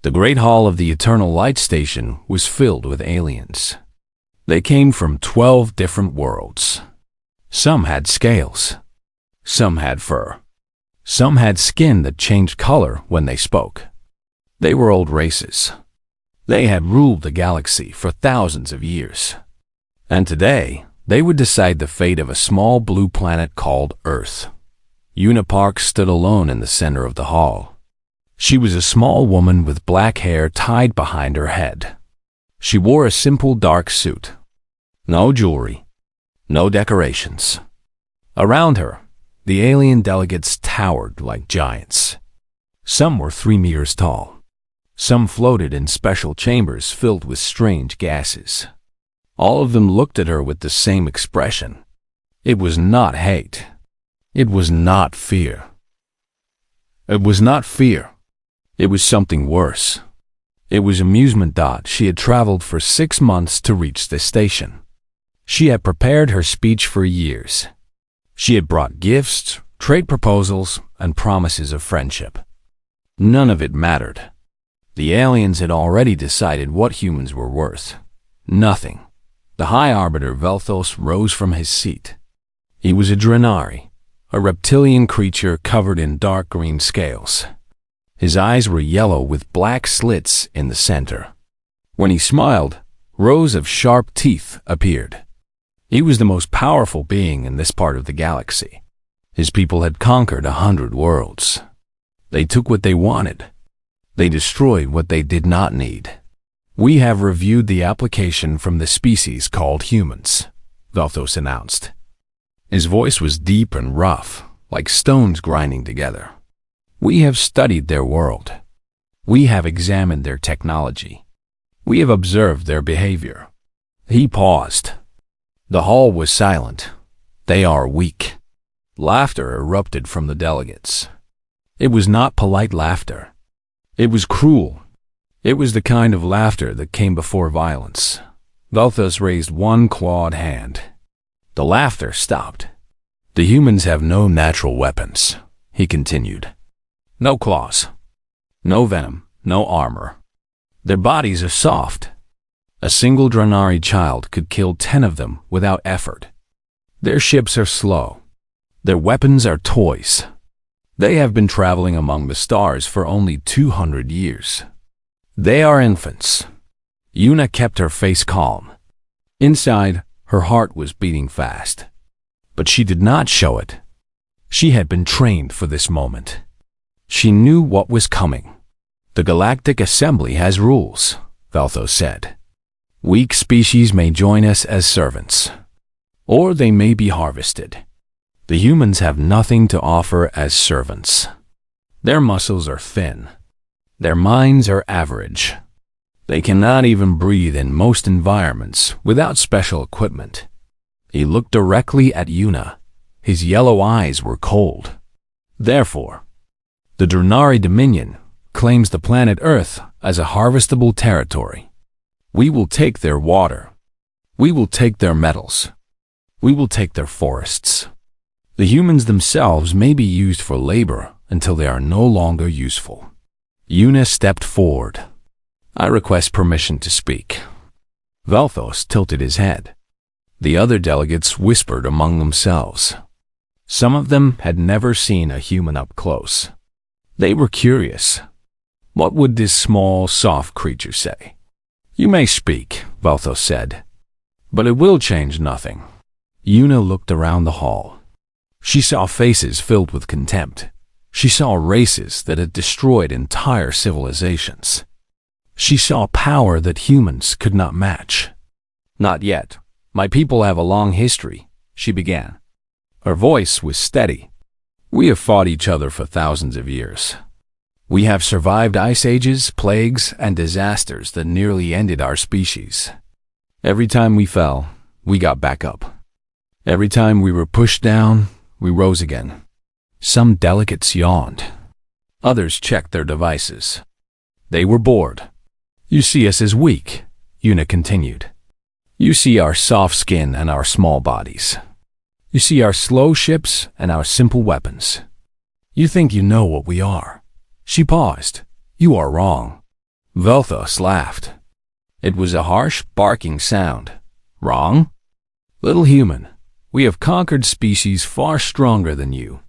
The Great Hall of the Eternal Light Station was filled with aliens. They came from 12 different worlds. Some had scales. Some had fur. Some had skin that changed color when they spoke. They were old races. They had ruled the galaxy for thousands of years. And today, they would decide the fate of a small blue planet called Earth. Una Park stood alone in the center of the hall. She was a small woman with black hair tied behind her head. She wore a simple dark suit. No jewelry. No decorations. Around her, the alien delegates towered like giants. Some were 3 meters tall. Some floated in special chambers filled with strange gases. All of them looked at her with the same expression. It was not hate. It was not fear. It was not fear. It was something worse. It was amusement. She had traveled for 6 months to reach the station. She had prepared her speech for years. She had brought gifts, trade proposals, and promises of friendship. None of it mattered. The aliens had already decided what humans were worth. Nothing. The High Arbiter Velthos rose from his seat. He was a Drenari, a reptilian creature covered in dark green scales. His eyes were yellow with black slits in the center. When he smiled, rows of sharp teeth appeared. He was the most powerful being in this part of the galaxy. His people had conquered 100 worlds. They took what they wanted. They destroyed what they did not need. We have reviewed the application from the species called humans, Velthos announced. His voice was deep and rough, like stones grinding together. We have studied their world. We have examined their technology. We have observed their behavior. He paused. The hall was silent. They are weak. Laughter erupted from the delegates. It was not polite laughter. It was cruel. It was the kind of laughter that came before violence. Velthos raised one clawed hand. The laughter stopped. The humans have no natural weapons, he continued. No claws. No venom. No armor. Their bodies are soft. A single Drenari child could kill 10 of them without effort. Their ships are slow. Their weapons are toys. They have been traveling among the stars for only 200 years. They are infants. Una kept her face calm. Inside, her heart was beating fast. But she did not show it. She had been trained for this moment. She knew what was coming. The Galactic Assembly has rules, Velthos said. Weak species may join us as servants, or they may be harvested. The humans have nothing to offer as servants. Their muscles are thin. Their minds are average. They cannot even breathe in most environments without special equipment. He looked directly at Una. His yellow eyes were cold. Therefore, the Drenari Dominion claims the planet Earth as a harvestable territory. We will take their water. We will take their metals. We will take their forests. The humans themselves may be used for labor until they are no longer useful. Una stepped forward. I request permission to speak. Velthos tilted his head. The other delegates whispered among themselves. Some of them had never seen a human up close. They were curious. What would this small, soft creature say? You may speak, Velthos said, but it will change nothing. Una looked around the hall. She saw faces filled with contempt. She saw races that had destroyed entire civilizations. She saw power that humans could not match. Not yet. My people have a long history, she began. Her voice was steady. We have fought each other for thousands of years. We have survived ice ages, plagues, and disasters that nearly ended our species. Every time we fell, we got back up. Every time we were pushed down, we rose again. Some delegates yawned. Others checked their devices. They were bored. You see us as weak, Una continued. You see our soft skin and our small bodies. You see our slow ships and our simple weapons. You think you know what we are. She paused. You are wrong. Velthos laughed. It was a harsh, barking sound. Wrong? Little human, we have conquered species far stronger than you.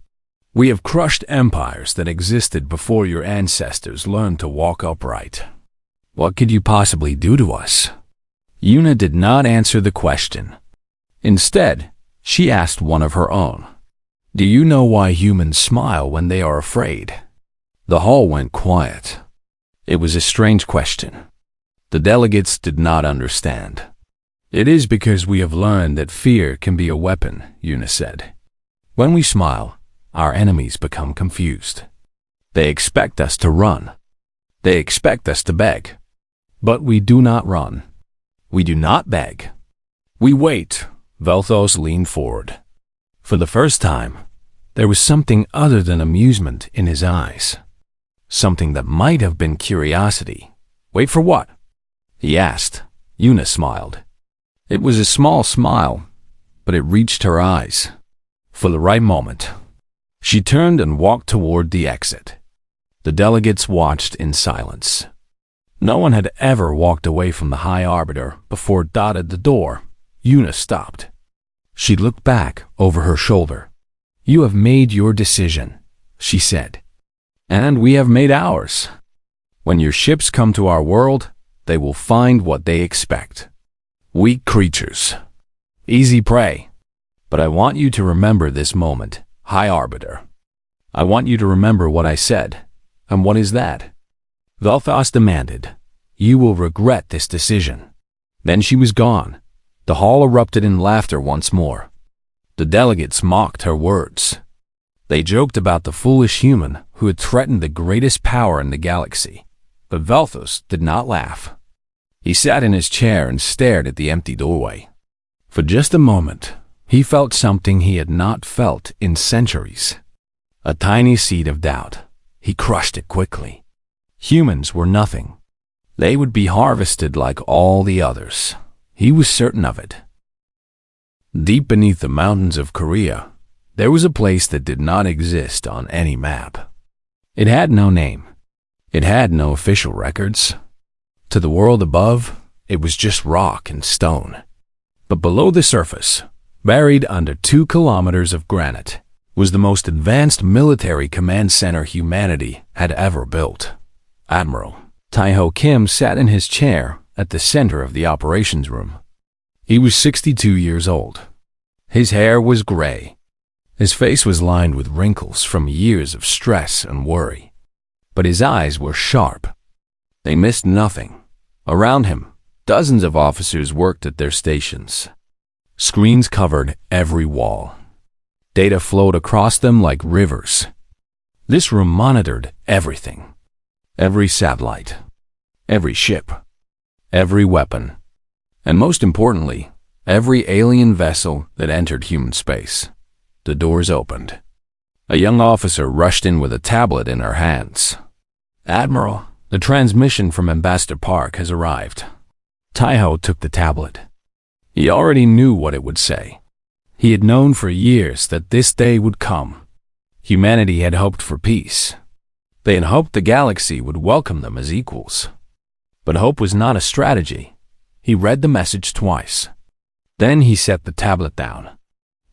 We have crushed empires that existed before your ancestors learned to walk upright. What could you possibly do to us? Una did not answer the question. Instead, she asked one of her own. Do you know why humans smile when they are afraid? The hall went quiet. It was a strange question. The delegates did not understand. It is because we have learned that fear can be a weapon, Una said. When we smile, our enemies become confused. They expect us to run. They expect us to beg. But we do not run. We do not beg. We wait. Velthos leaned forward. For the first time, there was something other than amusement in his eyes. Something that might have been curiosity. Wait for what? He asked. Una smiled. It was a small smile, but it reached her eyes. For the right moment, she turned and walked toward the exit. The delegates watched in silence. No one had ever walked away from the High Arbiter before dotted the door. Una stopped. She looked back over her shoulder. You have made your decision, she said. And we have made ours. When your ships come to our world, they will find what they expect. Weak creatures. Easy prey. But I want you to remember this moment, High Arbiter. I want you to remember what I said. And what is that? Velthos demanded. You will regret this decision. Then she was gone. The hall erupted in laughter once more. The delegates mocked her words. They joked about the foolish human who had threatened the greatest power in the galaxy. But Velthos did not laugh. He sat in his chair and stared at the empty doorway. For just a moment, he felt something he had not felt in centuries. A tiny seed of doubt. He crushed it quickly. Humans were nothing. They would be harvested like all the others. He was certain of it. Deep beneath the mountains of Korea, there was a place that did not exist on any map. It had no name. It had no official records. To the world above, it was just rock and stone. But below the surface, buried under 2 kilometers of granite, was the most advanced military command center humanity had ever built. Admiral Taiho Kim sat in his chair at the center of the operations room. He was 62 years old. His hair was gray. His face was lined with wrinkles from years of stress and worry. But his eyes were sharp. They missed nothing. Around him, dozens of officers worked at their stations. Screens covered every wall. Data flowed across them like rivers. This room monitored everything. Every satellite. Every ship. Every weapon. And most importantly, every alien vessel that entered human space. The doors opened. A young officer rushed in with a tablet in her hands. Admiral, the transmission from Ambassador Park has arrived. Taiho took the tablet. He already knew what it would say. He had known for years that this day would come. Humanity had hoped for peace. They had hoped the galaxy would welcome them as equals. But hope was not a strategy. He read the message twice. Then he set the tablet down.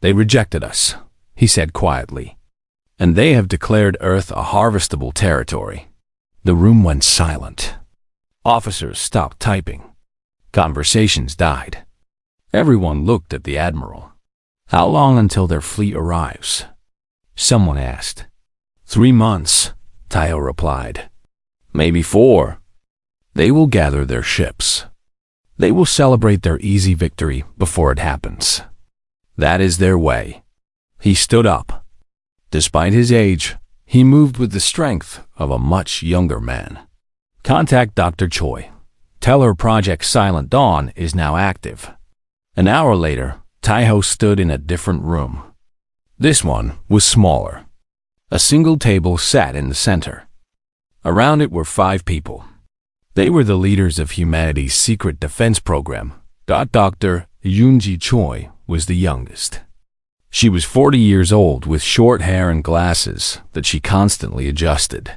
They rejected us, he said quietly. And they have declared Earth a harvestable territory. The room went silent. Officers stopped typing. Conversations died. Everyone looked at the Admiral. How long until their fleet arrives? Someone asked. 3 months, Taiho replied. Maybe 4. They will gather their ships. They will celebrate their easy victory before it happens. That is their way. He stood up. Despite his age, he moved with the strength of a much younger man. Contact Dr. Choi. Tell her Project Silent Dawn is now active. An hour later, Taiho stood in a different room. This one was smaller. A single table sat in the center. Around it were 5 people. They were the leaders of humanity's secret defense program. Dr. Yoonji Choi was the youngest. She was 40 years old with short hair and glasses that she constantly adjusted.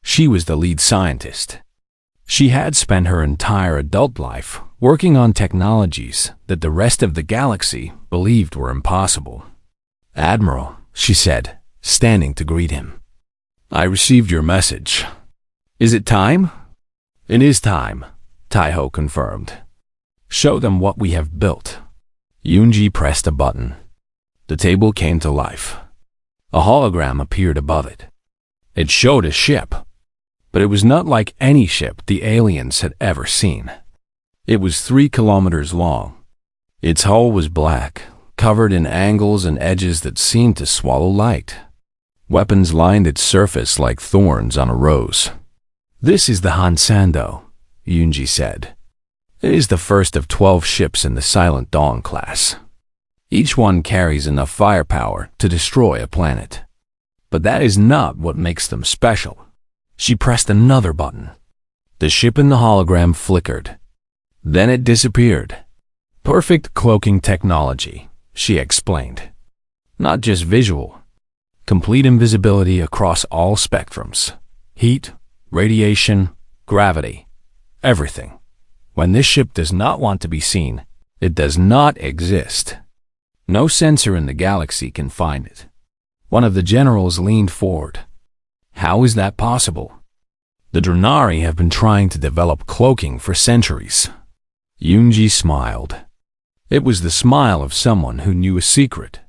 She was the lead scientist. She had spent her entire adult life working on technologies that the rest of the galaxy believed were impossible. "Admiral," she said, standing to greet him. "I received your message. Is it time?" "It is time," Taiho confirmed. "Show them what we have built." Yunji pressed a button. The table came to life. A hologram appeared above it. It showed a ship, but it was not like any ship the aliens had ever seen. It was 3 kilometers long. Its hull was black, covered in angles and edges that seemed to swallow light. Weapons lined its surface like thorns on a rose. "This is the Hansando," Yunji said. "It is the first of 12 ships in the Silent Dawn class. Each one carries enough firepower to destroy a planet. But that is not what makes them special." She pressed another button. The ship in the hologram flickered. Then it disappeared. "Perfect cloaking technology," she explained. "Not just visual. Complete invisibility across all spectrums. Heat, radiation, gravity, everything. When this ship does not want to be seen, it does not exist. No sensor in the galaxy can find it." One of the generals leaned forward. "How is that possible?" "The Drenari have been trying to develop cloaking for centuries." Yunji smiled. It was the smile of someone who knew a secret.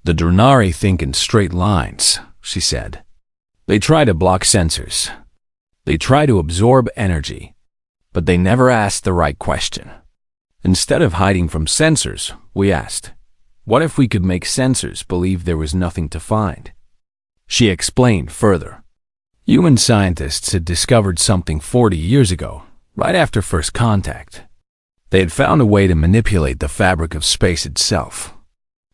"The Drenari think in straight lines," she said. "They try to block sensors. They try to absorb energy, but they never ask the right question. Instead of hiding from sensors, we asked, what if we could make sensors believe there was nothing to find?" She explained further. Human scientists had discovered something 40 years ago, right after first contact. They had found a way to manipulate the fabric of space itself.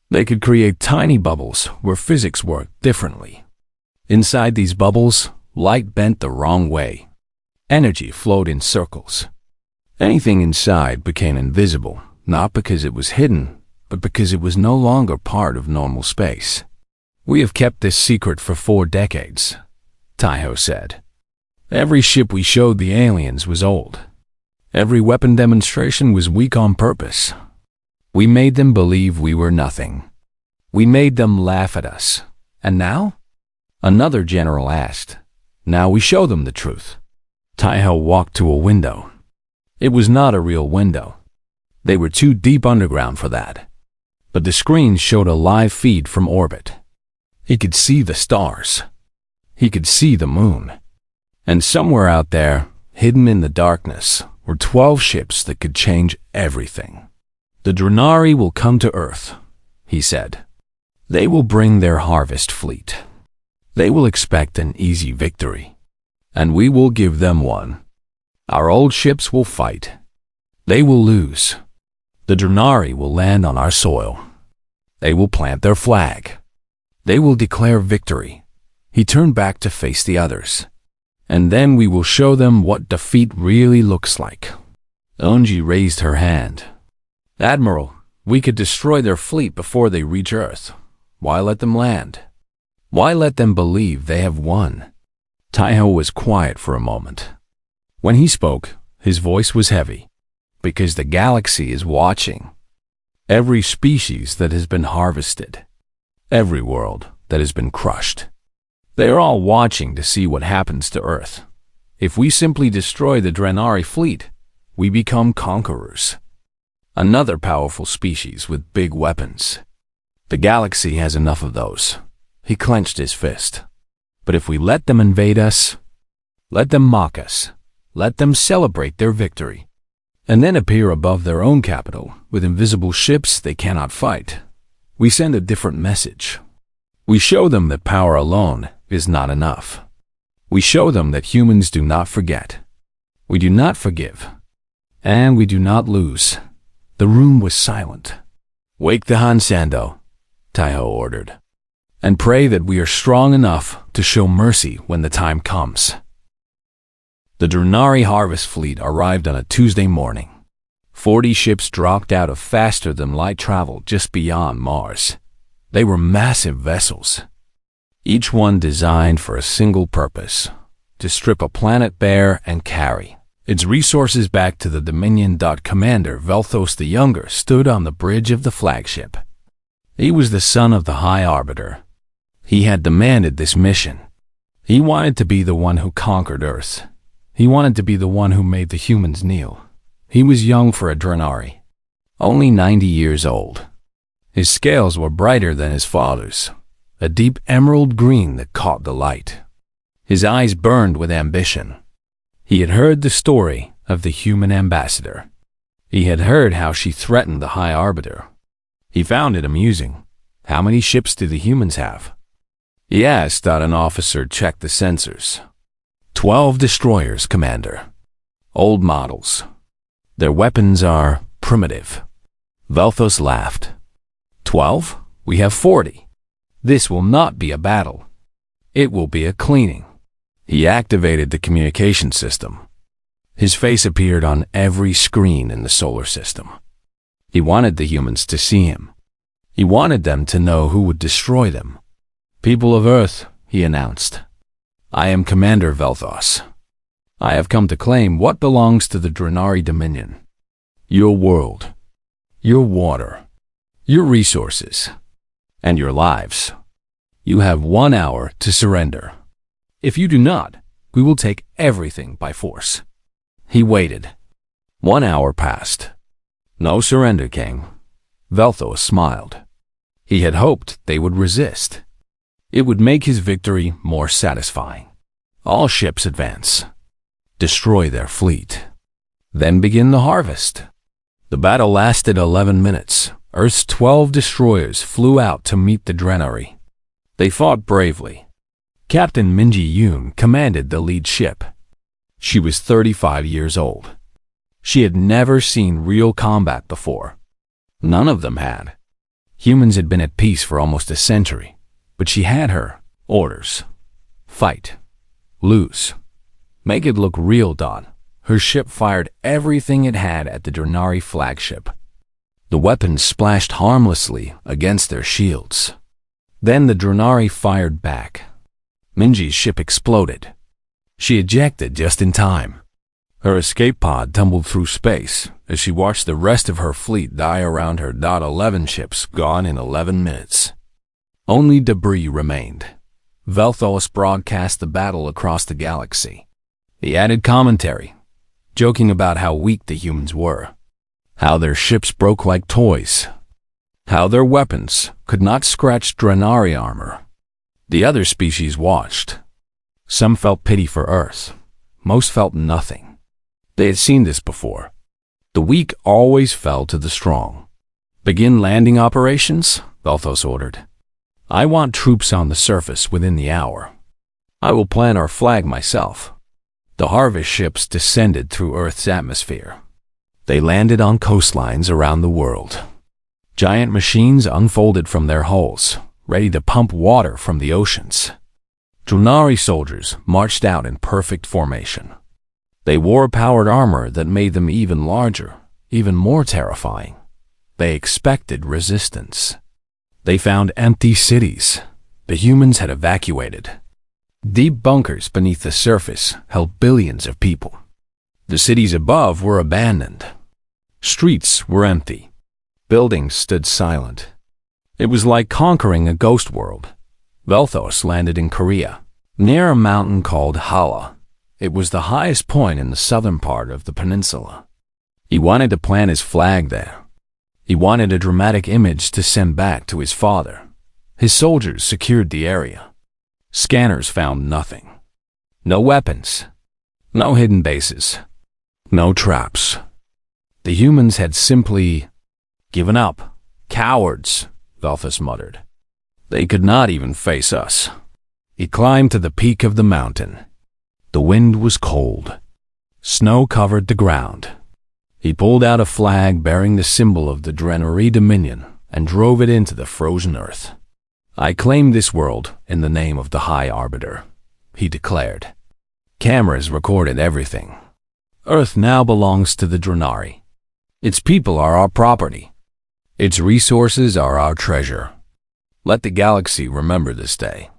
They could create tiny bubbles where physics worked differently. Inside these bubbles, light bent the wrong way. Energy flowed in circles. Anything inside became invisible, not because it was hidden, but because it was no longer part of normal space. "We have kept this secret for 4 decades, Taiho said. "Every ship we showed the aliens was old. Every weapon demonstration was weak on purpose. We made them believe we were nothing. We made them laugh at us. And now?" Another general asked. "Now we show them the truth." Taiho walked to a window. It was not a real window. They were too deep underground for that. But the screen showed a live feed from orbit. He could see the stars. He could see the moon. And somewhere out there, hidden in the darkness, were 12 ships that could change everything. "The Drenari will come to Earth," he said. "They will bring their harvest fleet. They will expect an easy victory. And we will give them one. Our old ships will fight. They will lose. The Drenari will land on our soil. They will plant their flag. They will declare victory." He turned back to face the others. "And then we will show them what defeat really looks like." Onji raised her hand. "Admiral, we could destroy their fleet before they reach Earth. Why let them land? Why let them believe they have won?" Taiho was quiet for a moment. When he spoke, his voice was heavy. "Because the galaxy is watching. Every species that has been harvested. Every world that has been crushed. They are all watching to see what happens to Earth. If we simply destroy the Drenari fleet, we become conquerors. Another powerful species with big weapons. The galaxy has enough of those." He clenched his fist. "But if we let them invade us, let them mock us, let them celebrate their victory, and then appear above their own capital with invisible ships they cannot fight, we send a different message. We show them that power alone is not enough. We show them that humans do not forget. We do not forgive. And we do not lose." The room was silent. "Wake the Hansando," Taiho ordered, "and pray that we are strong enough to show mercy when the time comes." The Drenari harvest fleet arrived on a Tuesday morning. 40 ships dropped out of faster-than-light travel just beyond Mars. They were massive vessels, each one designed for a single purpose: to strip a planet bare and carry its resources back to the Dominion. Commander Velthos the Younger stood on the bridge of the flagship. He was the son of the High Arbiter. He had demanded this mission. He wanted to be the one who conquered Earth. He wanted to be the one who made the humans kneel. He was young for a Drenari, only 90 years old. His scales were brighter than his father's, a deep emerald green that caught the light. His eyes burned with ambition. He had heard the story of the human ambassador. He had heard how she threatened the High Arbiter. He found it amusing. How many ships do the humans have? He asked. An officer checked the sensors. 12 destroyers, Commander. Old models. Their weapons are primitive. Velthos laughed. 12? We have 40. This will not be a battle. It will be a cleaning. He activated the communication system. His face appeared on every screen in the solar system. He wanted the humans to see him. He wanted them to know who would destroy them. People of Earth, he announced. I am Commander Velthos. I have come to claim what belongs to the Drenari Dominion. Your world, your water, your resources, and your lives. You have 1 hour to surrender. If you do not, we will take everything by force. He waited. 1 hour passed. No surrender came. Velthos smiled. He had hoped they would resist. It would make his victory more satisfying. All ships advance. Destroy their fleet. Then begin the harvest. The battle lasted 11 minutes. Earth's 12 destroyers flew out to meet the Drenari. They fought bravely. Captain Minji Yoon commanded the lead ship. She was 35 years old. She had never seen real combat before. None of them had. Humans had been at peace for almost a century, but she had her orders. Fight. Lose. Make it look real, Don. Her ship fired everything it had at the Drenari flagship. The weapons splashed harmlessly against their shields. Then the Drenari fired back. Minji's ship exploded. She ejected just in time. Her escape pod tumbled through space as she watched the rest of her fleet die around her. 11 ships gone in 11 minutes. Only debris remained. Velthos broadcast the battle across the galaxy. He added commentary, joking about how weak the humans were, how their ships broke like toys, how their weapons could not scratch Drenari armor. The other species watched. Some felt pity for Earth. Most felt nothing. They had seen this before. The weak always fell to the strong. Begin landing operations, Velthos ordered. I want troops on the surface within the hour. I will plant our flag myself. The harvest ships descended through Earth's atmosphere. They landed on coastlines around the world. Giant machines unfolded from their hulls, ready to pump water from the oceans. Drenari soldiers marched out in perfect formation. They wore powered armor that made them even larger, even more terrifying. They expected resistance. They found empty cities. The humans had evacuated. Deep bunkers beneath the surface held billions of people. The cities above were abandoned. Streets were empty. Buildings stood silent. It was like conquering a ghost world. Velthos landed in Korea, near a mountain called Hala. It was the highest point in the southern part of the peninsula. He wanted to plant his flag there. He wanted a dramatic image to send back to his father. His soldiers secured the area. Scanners found nothing. No weapons. No hidden bases. No traps. The humans had simply given up. Cowards, Velthos muttered. They could not even face us. He climbed to the peak of the mountain. The wind was cold. Snow covered the ground. He pulled out a flag bearing the symbol of the Drenari Dominion and drove it into the frozen earth. I claim this world in the name of the High Arbiter, he declared. Cameras recorded everything. Earth now belongs to the Drenari. Its people are our property. Its resources are our treasure. Let the galaxy remember this day.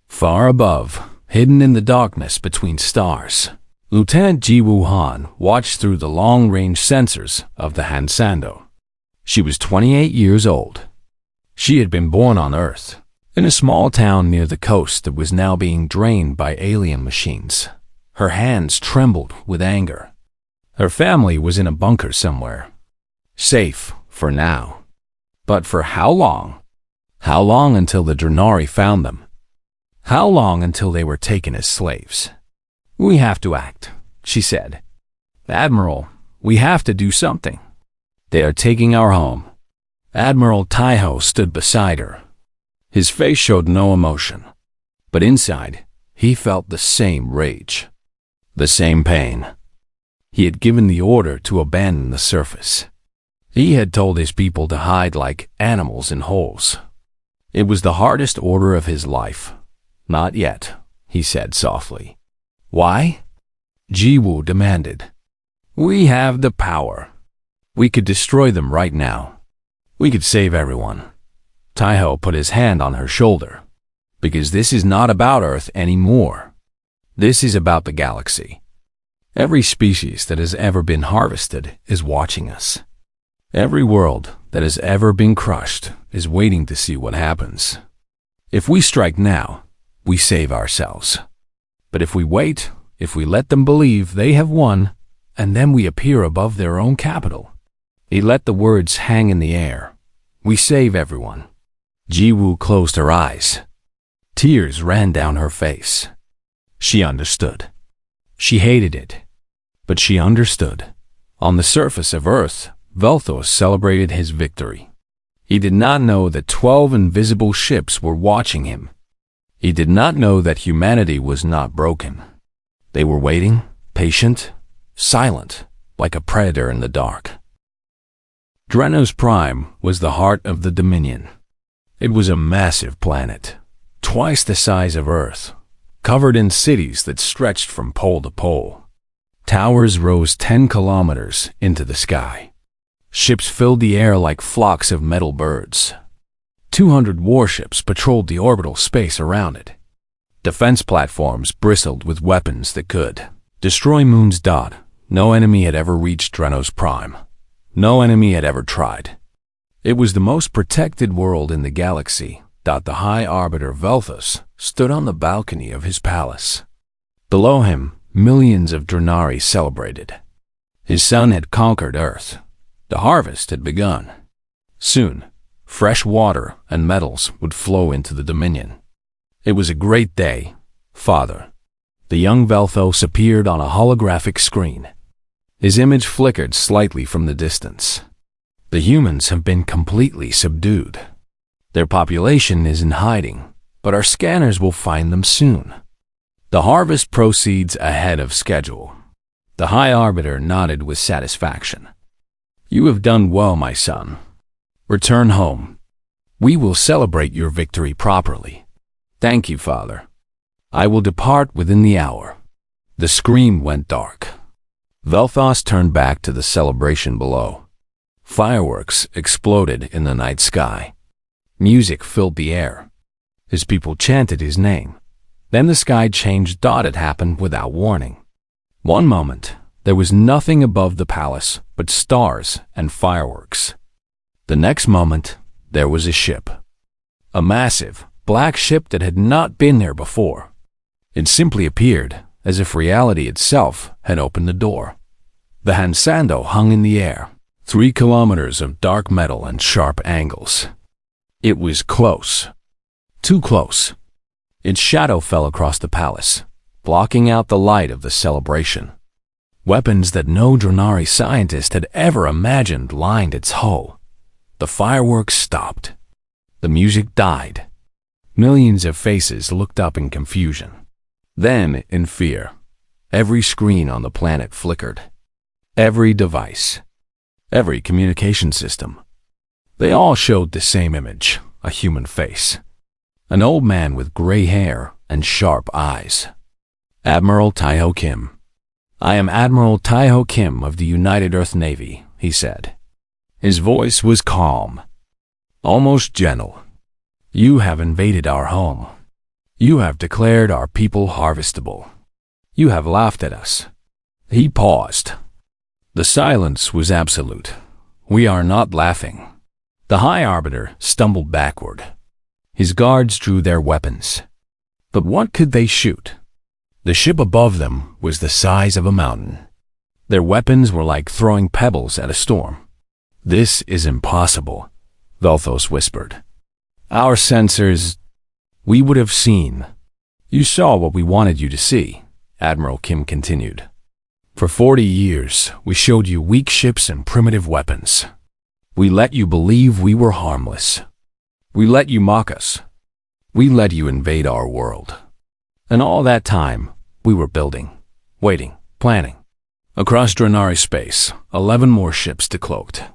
Far above, hidden in the darkness between stars, Lieutenant Ji Wuhan watched through the long-range sensors of the Hansando. She was 28 years old. She had been born on Earth, in a small town near the coast that was now being drained by alien machines. Her hands trembled with anger. Her family was in a bunker somewhere. Safe for now. But for how long? How long until the Drenari found them? How long until they were taken as slaves? "We have to act," she said. "Admiral, we have to do something. They are taking our home." Admiral Taiho stood beside her. His face showed no emotion, but inside, he felt the same rage, the same pain. He had given the order to abandon the surface. He had told his people to hide like animals in holes. It was the hardest order of his life. "Not yet," he said softly. "Why?" Jiwoo demanded. "We have the power. We could destroy them right now. We could save everyone." Taiho put his hand on her shoulder. "Because this is not about Earth anymore. This is about the galaxy. Every species that has ever been harvested is watching us. Every world that has ever been crushed is waiting to see what happens. If we strike now, we save ourselves. But if we wait, if we let them believe they have won, and then we appear above their own capital." He let the words hang in the air. "We save everyone." Jiwoo closed her eyes. Tears ran down her face. She understood. She hated it, but she understood. On the surface of Earth, Velthos celebrated his victory. He did not know that 12 invisible ships were watching him. He did not know that humanity was not broken. They were waiting, patient, silent, like a predator in the dark. Drenos Prime was the heart of the Dominion. It was a massive planet, twice the size of Earth, covered in cities that stretched from pole to pole. Towers rose 10 kilometers into the sky. Ships filled the air like flocks of metal birds. 200 warships patrolled the orbital space around it. Defense platforms bristled with weapons that could destroy moons. No enemy had ever reached Drenos Prime. No enemy had ever tried. It was the most protected world in the galaxy. The High Arbiter Velthos stood on the balcony of his palace. Below him, millions of Drenari celebrated. His son had conquered Earth. The harvest had begun. Soon, fresh water and metals would flow into the Dominion. It was a great day, Father. The young Velthos appeared on a holographic screen. His image flickered slightly from the distance. The humans have been completely subdued. Their population is in hiding, but our scanners will find them soon. The harvest proceeds ahead of schedule. The High Arbiter nodded with satisfaction. "You have done well, my son. Return home. We will celebrate your victory properly." "Thank you, Father. I will depart within the hour." The screen went dark. Velthos turned back to the celebration below. Fireworks exploded in the night sky. Music filled the air. His people chanted his name. Then the sky changed. It happened without warning. One moment, there was nothing above the palace but stars and fireworks. The next moment, there was a ship. A massive, black ship that had not been there before. It simply appeared, as if reality itself had opened the door. The Hansando hung in the air, 3 kilometers of dark metal and sharp angles. It was close. Too close. Its shadow fell across the palace, blocking out the light of the celebration. Weapons that no Drenari scientist had ever imagined lined its hull. The fireworks stopped. The music died. Millions of faces looked up in confusion. Then, in fear, every screen on the planet flickered. Every device. Every communication system. They all showed the same image, a human face. An old man with gray hair and sharp eyes. Admiral Taiho Kim. "I am Admiral Taiho Kim of the United Earth Navy," he said. His voice was calm, almost gentle. "You have invaded our home. You have declared our people harvestable. You have laughed at us, He paused. The silence was absolute. We are not laughing. The High Arbiter stumbled backward. His guards drew their weapons. But what could they shoot? The ship above them was the size of a mountain. Their weapons were like throwing pebbles at a storm. "This is impossible," Velthos whispered. "Our sensors, we would have seen." "You saw what we wanted you to see," Admiral Kim continued. "For 40 years, we showed you weak ships and primitive weapons. We let you believe we were harmless. We let you mock us. We let you invade our world. And all that time, we were building, waiting, planning." Across Drenari space, 11 more ships decloaked.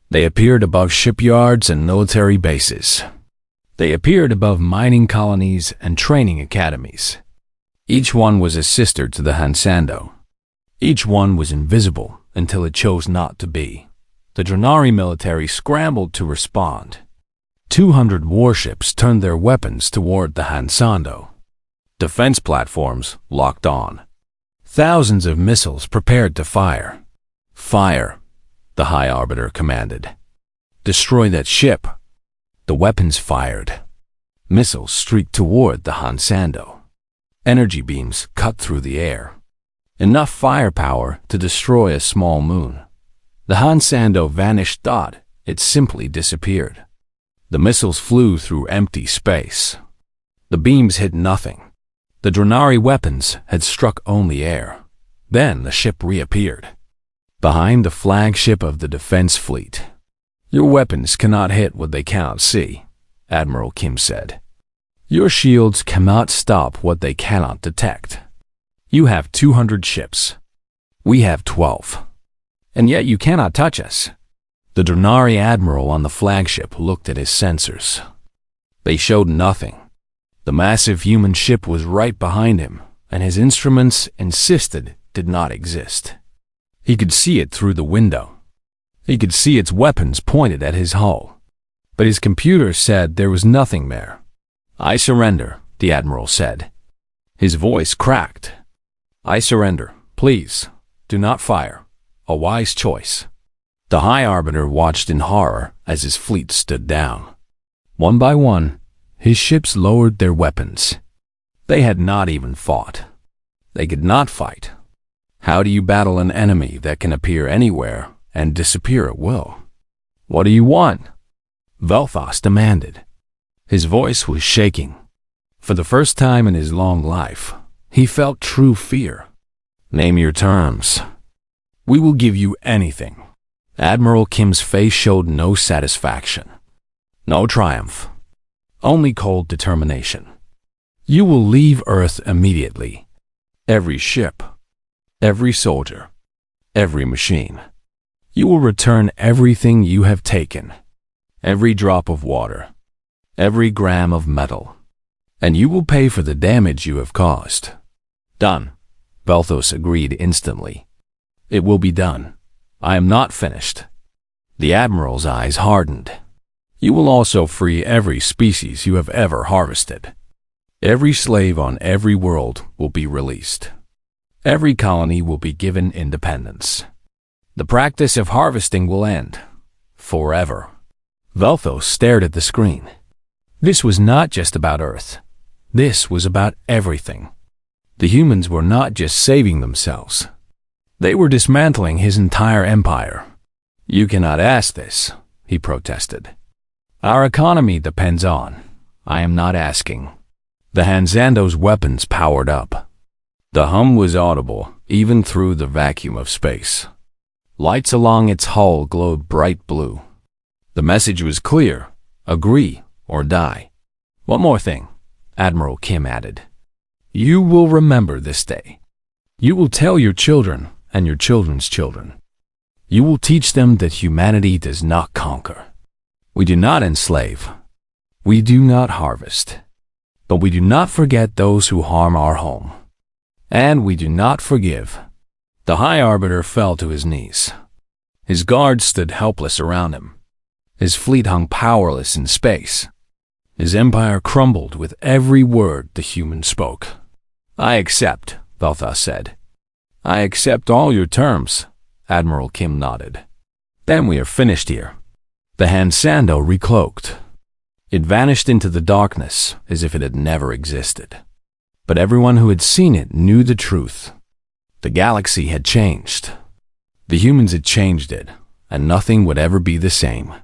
They appeared above shipyards and military bases. They appeared above mining colonies and training academies. Each one was a sister to the Hansando. Each one was invisible until it chose not to be. The Drenari military scrambled to respond. 200 warships turned their weapons toward the Hansando. Defense platforms locked on. Thousands of missiles prepared to fire. "Fire," the High Arbiter commanded. "Destroy that ship." The weapons fired. Missiles streaked toward the Hansando. Energy beams cut through the air. Enough firepower to destroy a small moon. The Hansando vanished. It simply disappeared. The missiles flew through empty space. The beams hit nothing. The Drenari weapons had struck only air. Then the ship reappeared, behind the flagship of the defense fleet. "Your weapons cannot hit what they cannot see," Admiral Kim said. "Your shields cannot stop what they cannot detect. You have 200 ships. We have 12. And yet you cannot touch us." The Drenari admiral on the flagship looked at his sensors. They showed nothing. The massive human ship was right behind him, and his instruments insisted did not exist. He could see it through the window. He could see its weapons pointed at his hull. But his computer said there was nothing there. "I surrender," the admiral said. His voice cracked. "I surrender. Please, do not fire. A wise choice." The High Arbiter watched in horror as his fleet stood down. One by one, his ships lowered their weapons. They had not even fought. They could not fight. How do you battle an enemy that can appear anywhere and disappear at will? "What do you want?" Velthos demanded. His voice was shaking. For the first time in his long life, he felt true fear. "Name your terms." "We will give you anything." Admiral Kim's face showed no satisfaction, no triumph, only cold determination. "You will leave Earth immediately. Every ship, every soldier, every machine. You will return everything you have taken, every drop of water, every gram of metal, and you will pay for the damage you have caused." "Done," Velthos agreed instantly. "It will be done. I am not finished." The Admiral's eyes hardened. "You will also free every species you have ever harvested. Every slave on every world will be released. Every colony will be given independence. The practice of harvesting will end. Forever." Velthos stared at the screen. This was not just about Earth. This was about everything. The humans were not just saving themselves. They were dismantling his entire empire. "You cannot ask this," he protested. "Our economy depends on. I am not asking." The Hansando's weapons powered up. The hum was audible even through the vacuum of space. Lights along its hull glowed bright blue. The message was clear: agree or die. "One more thing," Admiral Kim added. "You will remember this day. You will tell your children and your children's children. You will teach them that humanity does not conquer. We do not enslave. We do not harvest. But we do not forget those who harm our home. And we do not forgive." The High Arbiter fell to his knees. His guards stood helpless around him. His fleet hung powerless in space. His empire crumbled with every word the human spoke. "I accept," Velthos said. I accept all your terms, Admiral Kim nodded. Then we are finished here. The Hansando recloaked. It vanished into the darkness as if it had never existed. But everyone who had seen it knew the truth. The galaxy had changed. The humans had changed it, and nothing would ever be the same.